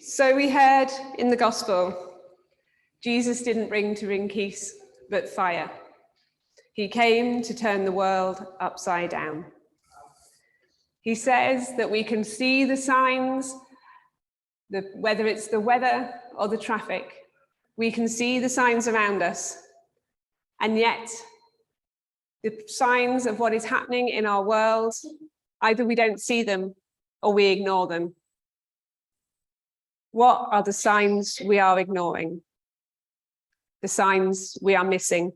So we heard in the gospel, Jesus didn't bring peace, but fire. He came to turn the world upside down. He says that we can see the signs, whether it's the weather or the traffic, we can see the signs around us. And yet, the signs of what is happening in our world, either we don't see them or we ignore them. What are the signs we are ignoring? The signs we are missing?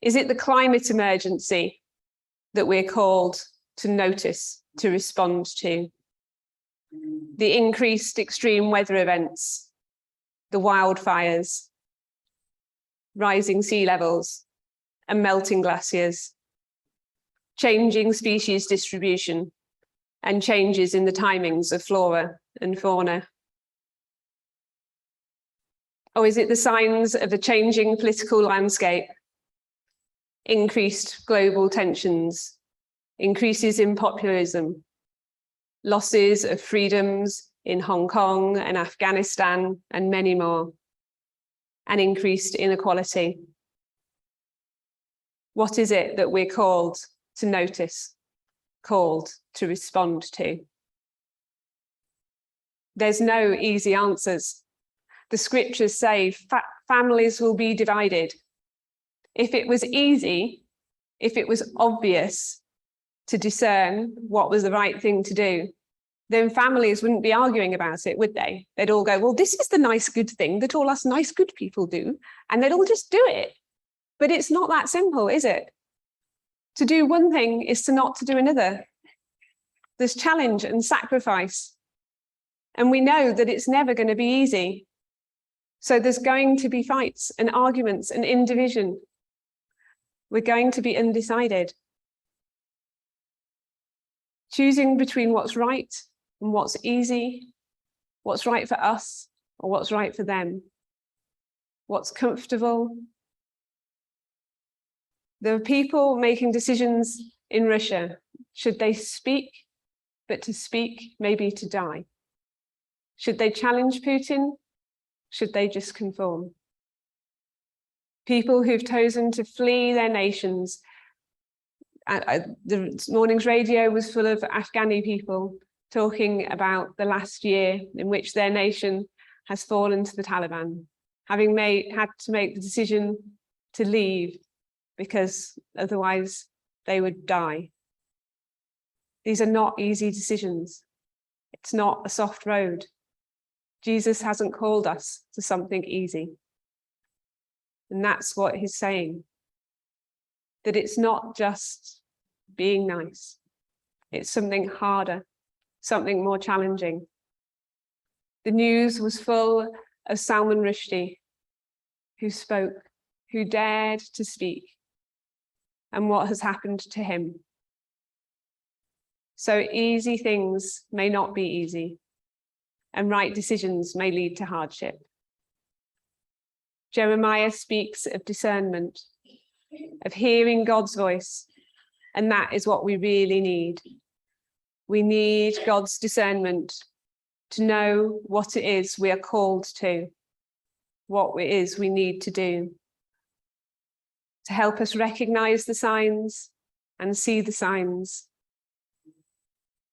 Is it the climate emergency that we're called to notice, to respond to? The increased extreme weather events, the wildfires, rising sea levels and melting glaciers, changing species distribution, and changes in the timings of flora and fauna? Or is it the signs of a changing political landscape, increased global tensions, increases in populism, losses of freedoms in Hong Kong and Afghanistan and many more, and increased inequality? What is it that we're called to notice, called to respond to? There's no easy answers. The scriptures say families will be divided. If it was easy, if it was obvious to discern what was the right thing to do, then families wouldn't be arguing about it, would they? They'd all go, well, this is the nice, good thing that all us nice, good people do, and they'd all just do it. But it's not that simple, is it? To do one thing is to not to do another. There's challenge and sacrifice. And we know that it's never going to be easy. So there's going to be fights and arguments and division. We're going to be undecided. Choosing between what's right and what's easy, what's right for us or what's right for them, what's comfortable. There are people making decisions in Russia. Should they speak, but to speak, maybe to die? Should they challenge Putin? Should they just conform? People who've chosen to flee their nations. The morning's radio was full of Afghani people talking about the last year in which their nation has fallen to the Taliban, having had to make the decision to leave because otherwise they would die. These are not easy decisions. It's not a soft road. Jesus hasn't called us to something easy. And that's what he's saying. That it's not just being nice. It's something harder, something more challenging. The news was full of Salman Rushdie, who spoke, who dared to speak, and what has happened to him. So easy things may not be easy, and right decisions may lead to hardship. Jeremiah speaks of discernment, of hearing God's voice, and that is what we really need. We need God's discernment to know what it is we are called to, what it is we need to do, to help us recognize the signs and see the signs,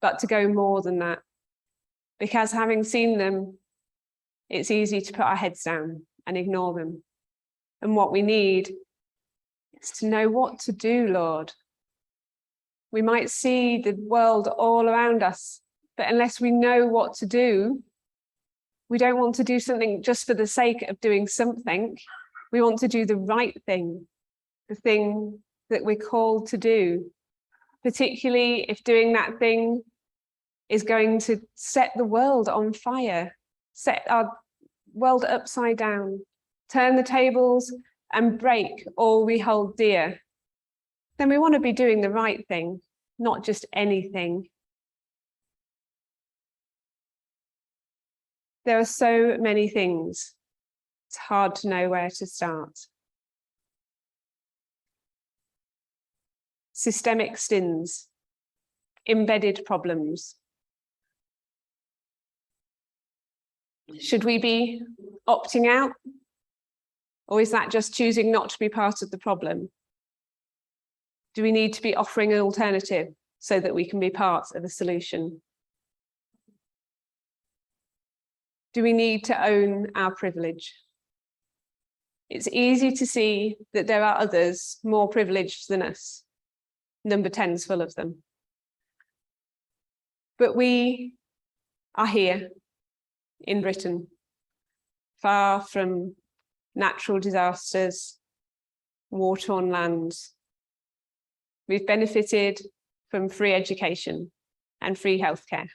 but to go more than that, because having seen them, it's easy to put our heads down and ignore them. And what we need is to know what to do, Lord. We might see the world all around us, but unless we know what to do, we don't want to do something just for the sake of doing something. We want to do the right thing, the thing that we're called to do, particularly if doing that thing is going to set the world on fire, set our world upside down, turn the tables and break all we hold dear. Then we want to be doing the right thing, not just anything. There are so many things. It's hard to know where to start. Systemic sins, embedded problems, Should we be opting out? Or is that just choosing not to be part of the problem? Do we need to be offering an alternative so that we can be part of a solution? Do we need to own our privilege? It's easy to see that there are others more privileged than us. Number 10's full of them. But we are here in Britain, far from natural disasters, war-torn lands. We've benefited from free education and free healthcare.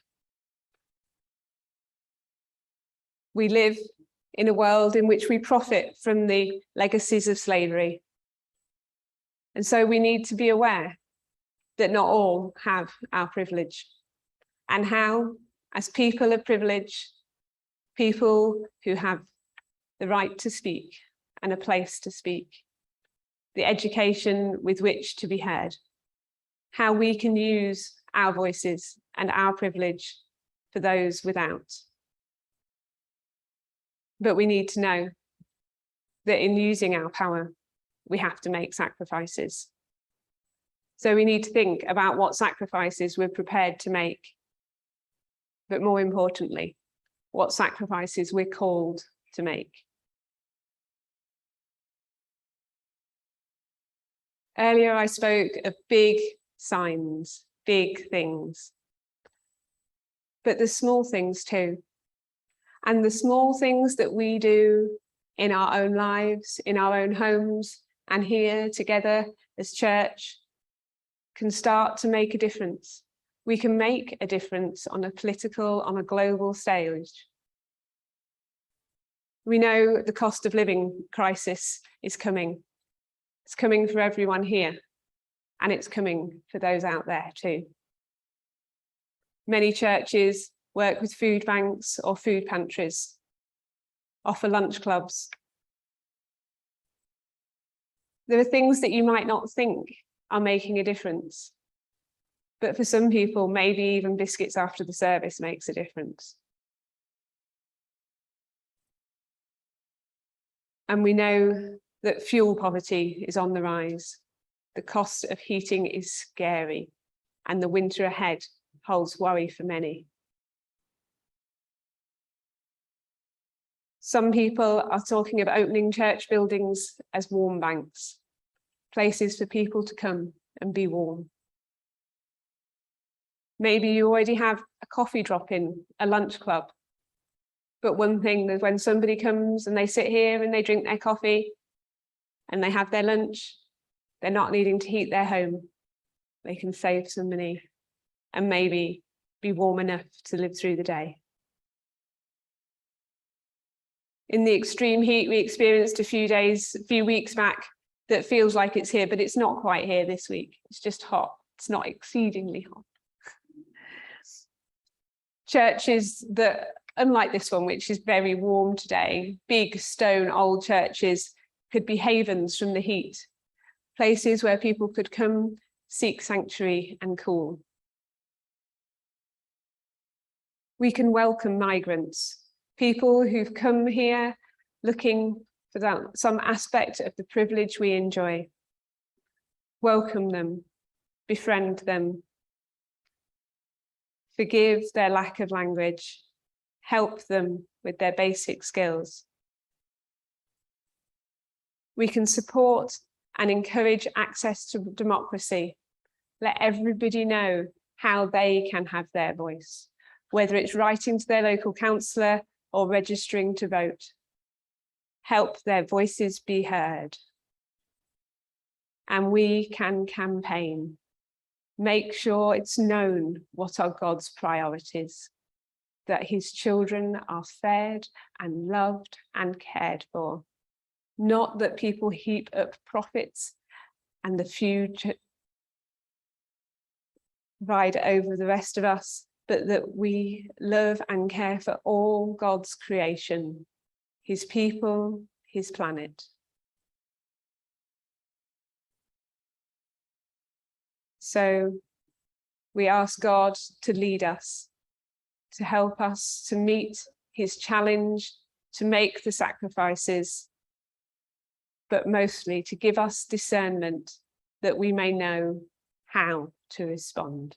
We live in a world in which we profit from the legacies of slavery. And so we need to be aware that not all have our privilege, and how, as people of privilege, people who have the right to speak and a place to speak, the education with which to be heard, how we can use our voices and our privilege for those without. But we need to know that in using our power, we have to make sacrifices. So we need to think about what sacrifices we're prepared to make. But more importantly, what sacrifices we're called to make. Earlier, I spoke of big signs, big things, but the small things too. And the small things that we do in our own lives, in our own homes, and here together as church can start to make a difference. We can make a difference on a political, on a global stage. We know the cost of living crisis is coming. It's coming for everyone here, and it's coming for those out there too. Many churches work with food banks or food pantries, offer lunch clubs. There are things that you might not think are making a difference, but for some people, maybe even biscuits after the service makes a difference. And we know that fuel poverty is on the rise. The cost of heating is scary, and the winter ahead holds worry for many. Some people are talking of opening church buildings as warm banks, places for people to come and be warm. Maybe you already have a coffee drop-in, a lunch club. But one thing is when somebody comes and they sit here and they drink their coffee and they have their lunch, they're not needing to heat their home. They can save some money and maybe be warm enough to live through the day. In the extreme heat we experienced a few weeks back, that feels like it's here, but it's not quite here this week. It's just hot. It's not exceedingly hot. Churches that, unlike this one, which is very warm today, big stone old churches could be havens from the heat, places where people could come, seek sanctuary and cool. We can welcome migrants, people who've come here looking for some aspect of the privilege we enjoy. Welcome them, befriend them, forgive their lack of language, help them with their basic skills. We can support and encourage access to democracy. Let everybody know how they can have their voice, whether it's writing to their local councillor or registering to vote. Help their voices be heard. And we can campaign. Make sure it's known what are God's priorities, that his children are fed and loved and cared for. Not that people heap up profits and the few ride over the rest of us, but that we love and care for all God's creation, his people, his planet. So we ask God to lead us, to help us to meet his challenge to make the sacrifices, but mostly to give us discernment that we may know how to respond.